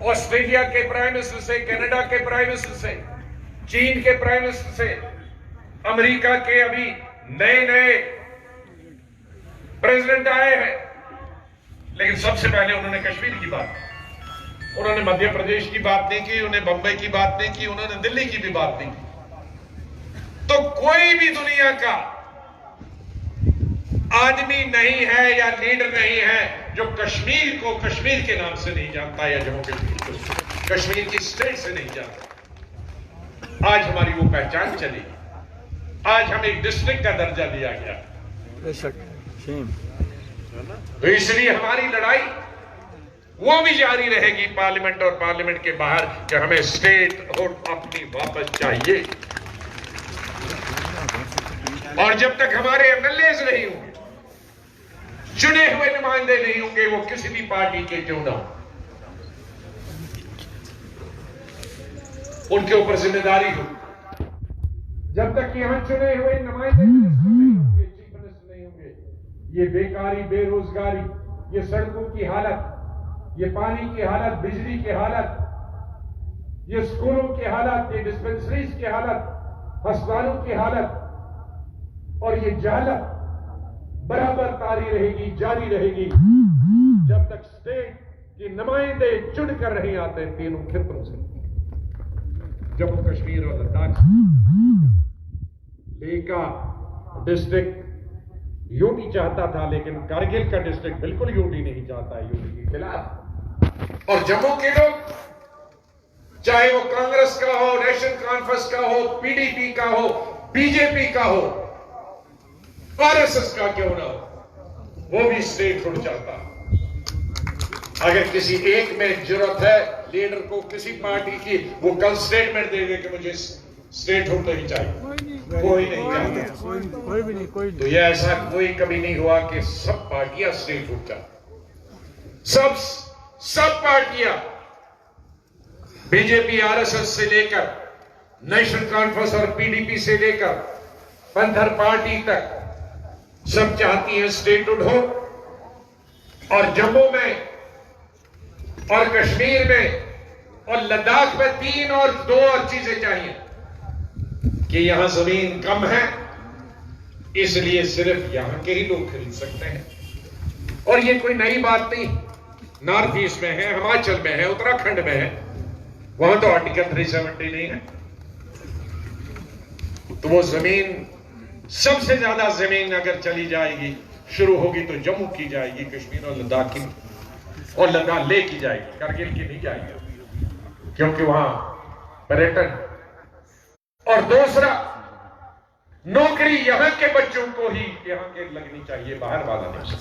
Australia के prime minister से, Canada के प्राइम मिनिस्टर से, चीन के प्राइम मिनिस्टर से, अमेरिका के अभी नए नए प्रेसिडेंट आए हैं, लेकिन सबसे पहले उन्होंने कश्मीर की बात की, उन्होंने मध्य प्रदेश की बात नहीं की, उन्होंने बंबई की बात नहीं की, उन्होंने दिल्ली की भी बात नहीं की। तो कोई भी दुनिया का आदमी नहीं है या लीडर नहीं है जो कश्मीर को कश्मीर के नाम से नहीं जानता या जम्मू कश्मीर को कश्मीर की स्टेट से नहीं जानता। आज हमारी वो पहचान चली, आज हमें एक डिस्ट्रिक्ट का दर्जा दिया गया, तो इसलिए हमारी लड़ाई वो भी जारी रहेगी पार्लियामेंट और पार्लियामेंट के बाहर कि हमें स्टेट और अपनी वापस चाहिए। और जब तक हमारे एमएलएज नहीं होंगे, चुने हुए नुमाइंदे नहीं होंगे, वो किसी भी पार्टी के क्यों ना हो, उनके ऊपर जिम्मेदारी हो। जब तक यहां चुने हुए नुमाइंदे नहीं होंगे, चीफ मिनिस्टर नहीं होंगे, ये बेकारी, बेरोजगारी, ये सड़कों की हालत, ये पानी की हालत, बिजली की हालत, ये स्कूलों की हालत, ये डिस्पेंसरीज की हालत, अस्पतालों की हालत और ये जहालत बराबर तारी रहेगी, जारी रहेगी, जब तक स्टेट के नुमाइंदे चुन कर नहीं आते तीनों खित्तों से, जम्मू कश्मीर और लद्दाख। लेह का डिस्ट्रिक्ट यूटी चाहता था, लेकिन कारगिल का डिस्ट्रिक्ट बिल्कुल यूटी नहीं चाहता है, यूटी के खिलाफ। और जम्मू के लोग, चाहे वो कांग्रेस का हो, नेशनल कॉन्फ्रेंस का हो, पीडीपी का हो, बीजेपी का हो, आरएसएस का क्यों ना हो, वो भी स्टेट हुड चाहता। अगर किसी एक में जरूरत है लीडर को किसी पार्टी की, वो कल स्टेटमेंट देंगे कि मुझे स्टेट हुड नहीं चाहिए, कोई नहीं चाहता, कोई भी नहीं, कोई तो ये ऐसा कोई कभी नहीं हुआ कि सब पार्टियां स्टेट हुड चाहती। सब पार्टियां, बीजेपी, आरएसएस से लेकर नेशनल कॉन्फ्रेंस और पीडीपी से लेकर पंथर पार्टी तक, सब चाहती हैं स्टेटहुड हो। और जम्मू में और कश्मीर में और लद्दाख में दो और चीजें चाहिए कि यहां जमीन कम है, इसलिए सिर्फ यहां के ही लोग खरीद सकते हैं। और ये कोई नई बात नहीं, नॉर्थ ईस्ट में है, हिमाचल में है, उत्तराखंड में है, वहां तो आर्टिकल 370 नहीं है। तो वो जमीन, सबसे ज्यादा जमीन अगर चली जाएगी, शुरू होगी तो जम्मू की जाएगी, कश्मीर और लद्दाख की, और लद्दाख ले की जाएगी, करगिल की नहीं जाएगी, क्योंकि वहां पर्यटन। और दूसरा, नौकरी यहां के बच्चों को ही यहां के लगनी चाहिए, बाहर वाला नहीं।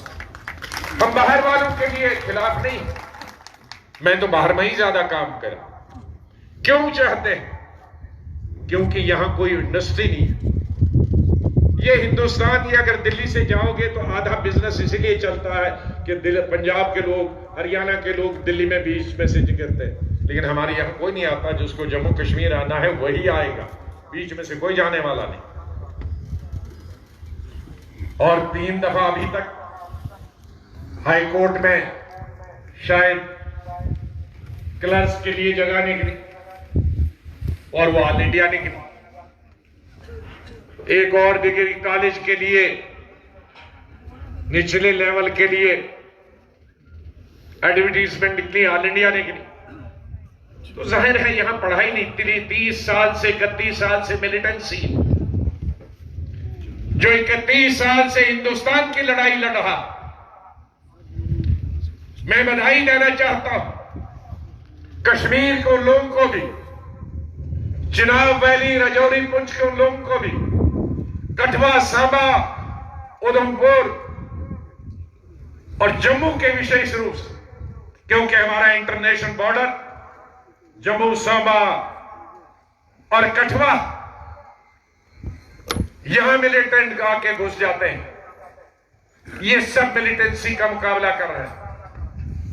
हम बाहर वालों के लिए खिलाफ नहीं, मैं तो बाहर में ही ज्यादा काम करा। क्यों चाहते हैं? क्योंकि यहां कोई इंडस्ट्री नहीं है। ये हिंदुस्तान की, अगर दिल्ली से जाओगे तो आधा बिजनेस इसलिए चलता है कि पंजाब के लोग, हरियाणा के लोग दिल्ली में बीच में से गिरते हैं, लेकिन हमारे यहां कोई नहीं आता। जिसको जम्मू कश्मीर आना है वही आएगा, बीच में से कोई जाने वाला नहीं। और 3 दफा अभी तक हाई कोर्ट में शायद क्लर्क्स के लिए जगह निकली और वो ऑल इंडिया निकली। एक और डिग्री कॉलेज के लिए, निचले लेवल के लिए एडवर्टीजमेंट निकली, ऑल इंडिया निकली। तो जाहिर है यहां पढ़ाई निकली। 30 साल से 31 साल से मिलिटेंसी, जो 31 साल से हिंदुस्तान की लड़ाई लड़ रहा, मैं बधाई देना चाहता हूं कश्मीर को, लोगों को भी, चिनाब वैली, राजौरी, पुंछ के उन लोगों को भी, कठुआ, सांबा, उधमपुर और जम्मू के विशेष रूप से, क्योंकि हमारा इंटरनेशनल बॉर्डर जम्मू, सांबा और कठुआ, यहां मिलिटेंट आके घुस जाते हैं। ये सब मिलिटेंसी का मुकाबला कर रहे हैं,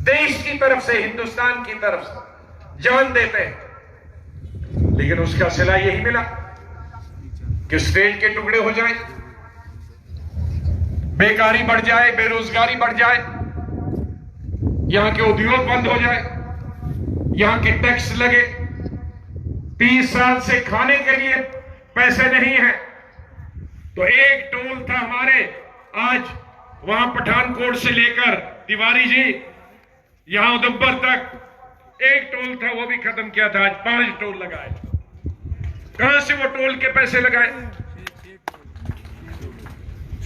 देश की तरफ से, हिंदुस्तान की तरफ से जान देते हैं, लेकिन उसका सिला यही मिला कि स्टेट के टुकड़े हो जाए, बेकारी बढ़ जाए, बेरोजगारी बढ़ जाए, यहां के उद्योग बंद हो जाए, यहां के टैक्स लगे, 30 साल से खाने के लिए पैसे नहीं है। तो एक टोल था हमारे, आज वहां पठानकोट से लेकर तिवारी जी यहां उधमपुर तक एक टोल था, वो भी खत्म किया था। आज 5 टोल लगाए। कहां से वो टोल के पैसे लगाए?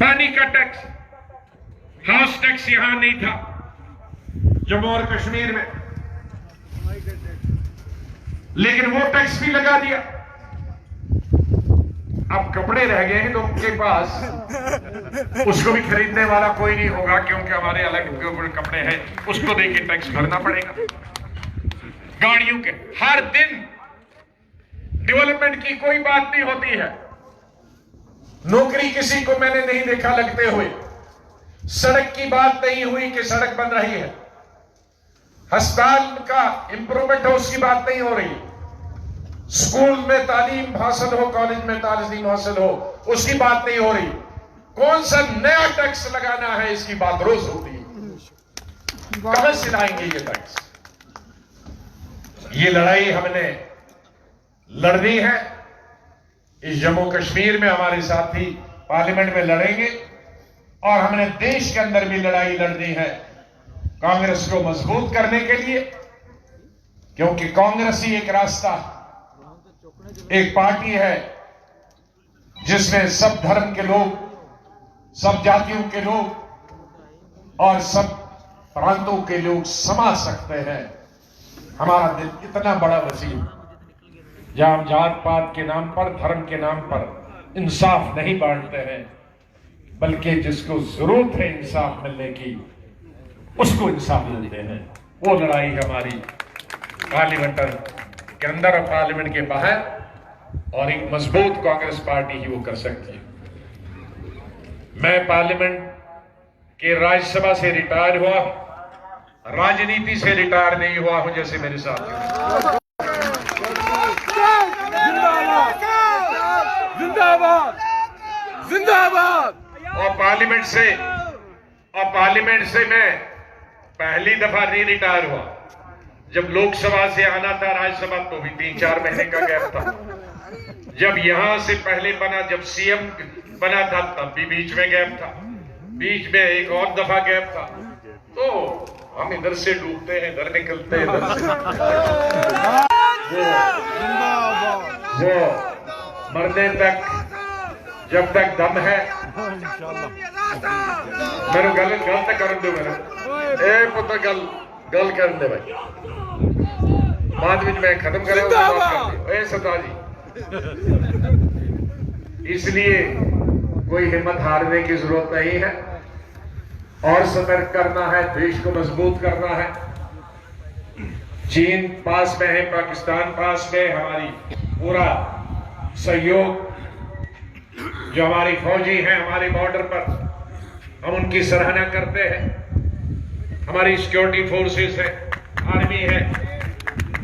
पानी का टैक्स, हाउस टैक्स यहां नहीं था जम्मू और कश्मीर में, लेकिन वो टैक्स भी लगा दिया। अब कपड़े रह गए हैं लोगों के पास, उसको भी खरीदने वाला कोई नहीं होगा, क्योंकि हमारे अलग कपड़े हैं, उसको देके टैक्स भरना पड़ेगा। गाड़ियों के हर दिन डेवलपमेंट की कोई बात नहीं होती है। नौकरी किसी को मैंने नहीं देखा लगते हुए, सड़क की बात नहीं हुई कि सड़क बन रही है, अस्पताल का इंप्रूवमेंट हो उसकी बात नहीं हो रही, स्कूल में तालीम हासिल हो, कॉलेज में तालीम हासिल हो उसकी बात नहीं हो रही। कौन सा नया टैक्स लगाना है इसकी बात रोज होती है। कहां से लाएंगे ये टैक्स? ये लड़ाई हमने लड़नी है। इस जम्मू कश्मीर में हमारे साथी पार्लियामेंट में लड़ेंगे और हमने देश के अंदर भी लड़ाई लड़नी है कांग्रेस को मजबूत करने के लिए, क्योंकि कांग्रेस ही एक रास्ता, एक पार्टी है जिसमें सब धर्म के लोग, सब जातियों के लोग और सब प्रांतों के लोग समा सकते हैं। हमारा दिल इतना बड़ा वसीम, जहां हम जात पात के नाम पर, धर्म के नाम पर इंसाफ नहीं बांटते हैं, बल्कि जिसको जरूरत है इंसाफ मिलने की उसको इंसाफ मिलते हैं। वो लड़ाई हमारी पार्लियामेंट के अंदर और पार्लियामेंट के बाहर, और एक मजबूत कांग्रेस पार्टी ही वो कर सकती है। मैं पार्लियामेंट के राज्यसभा से रिटायर हुआ, राजनीति से रिटायर नहीं हुआ हूं जैसे मेरे साथी। जिंदाबाद जिंदाबाद। और पार्लियामेंट से मैं पहली दफा नहीं रिटायर हुआ। जब लोकसभा से आना था राज्यसभा, तो भी 3-4 महीने का गैप था। जब यहां से पहले बना, जब सीएम बना था, तब भी बीच में गैप था, बीच में एक और दफा गैप था। तो हम इधर से डूबते हैं, इधर निकलते हैं, इधर से। वो मरने तक, जब तक दम है, मेरे गलत कर दो, मेरे पुत्र गल कर दे भाई, बाद में मैं खत्म करें सता जी। इसलिए कोई हिम्मत हारने की जरूरत नहीं है और सतर्क करना है, देश को मजबूत करना है। चीन पास में है, पाकिस्तान पास में, हमारी पूरा सहयोग, जो हमारी फौजी हैं हमारे बॉर्डर पर, हम उनकी सराहना करते हैं। हमारी सिक्योरिटी फोर्सेस है, आर्मी है,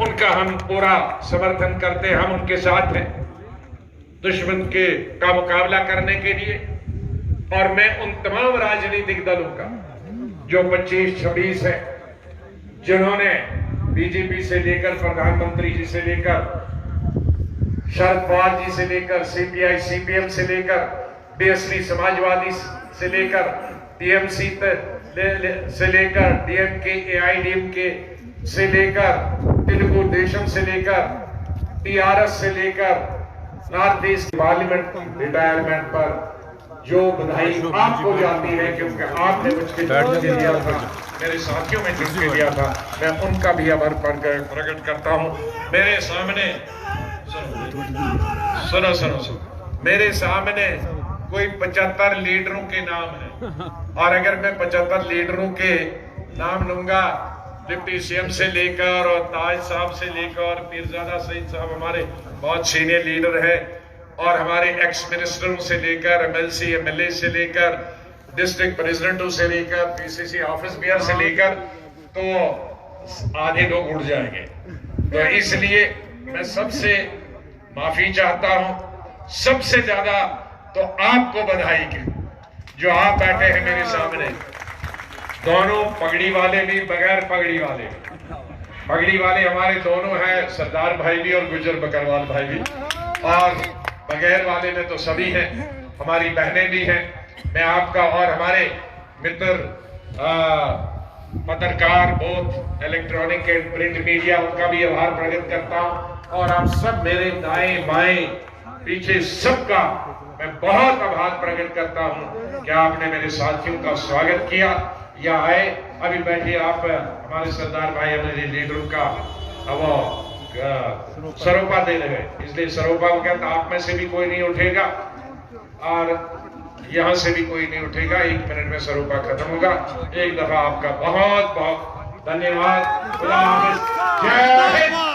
उनका हम पूरा समर्थन करते हैं, हम उनके साथ हैं दुश्मन का मुकाबला करने के लिए। और मैं उन तमाम राजनीतिक दलों का जो 25-26 है, जिन्होंने बीजेपी से लेकर प्रधानमंत्री जी से लेकर शरद पवार जी से लेकर सीपीआई सीपीएम से लेकर बीएसपी समाजवादी से लेकर टीएमसी से लेकर डीएमके एआईडीएमके से लेकर तेलुगु देशम से लेकर टीआरएस से लेकर नॉर्थ ईस्ट पार्लियामेंट रिटायरमेंट पर जो बधाई आपको जाती है, क्योंकि आपने मुझे चुन के दिया था, मेरे साथियों में चुन के दिया था, मैं उनका भी आभार प्रकट करता हूं। मेरे सामने सुनो, मेरे सामने कोई 75 लीडरों के नाम है, और अगर मैं 75 लीडरों के नाम लूंगा, डिप्टी सीएम से लेकर और ताज साहब से लेकर पीरजादा सईद साहब हमारे बहुत सीनियर लीडर है, और हमारे एक्स मिनिस्टरों से लेकर एमएलसी एमएलए से लेकर डिस्ट्रिक्ट प्रेसिडेंटों से लेकर पीसीसी ऑफिस बियर से लेकर, तो आधे लोग उड़ जाएंगे। तो इसलिए मैं सबसे माफी चाहता हूं, सबसे ज्यादा तो आपको बधाई के, जो आप बैठे हैं मेरे सामने, दोनों पगड़ी वाले भी बगैर पगड़ी वाले, पगड़ी वाले हमारे दोनों हैं, सरदार भाई भी और गुजर बकरवाल भाई भी, और बगैर वाले में तो सभी हैं, हमारी बहनें भी हैं। मैं आपका और हमारे मित्र पत्रकार, both electronic and print media, उनका भी आभार प्रकट करता हूं। और आप सब मेरे दाएं बाएं पीछे सबका मैं बहुत आभार प्रकट करता हूं कि आपने मेरे साथियों का स्वागत किया या आए। अभी बैठिए आप, हमारे सरदार भाई हमारे लीडरों का वो सरोपा दे रहे, इसलिए सरोपा को कहता आप में से भी कोई नहीं उठेगा और यहां से भी कोई नहीं उठेगा। 1 मिनट में सरोपा खत्म होगा। एक दफा आपका बहुत बहुत धन्यवाद। खुदा हाफिज। जय हिंद।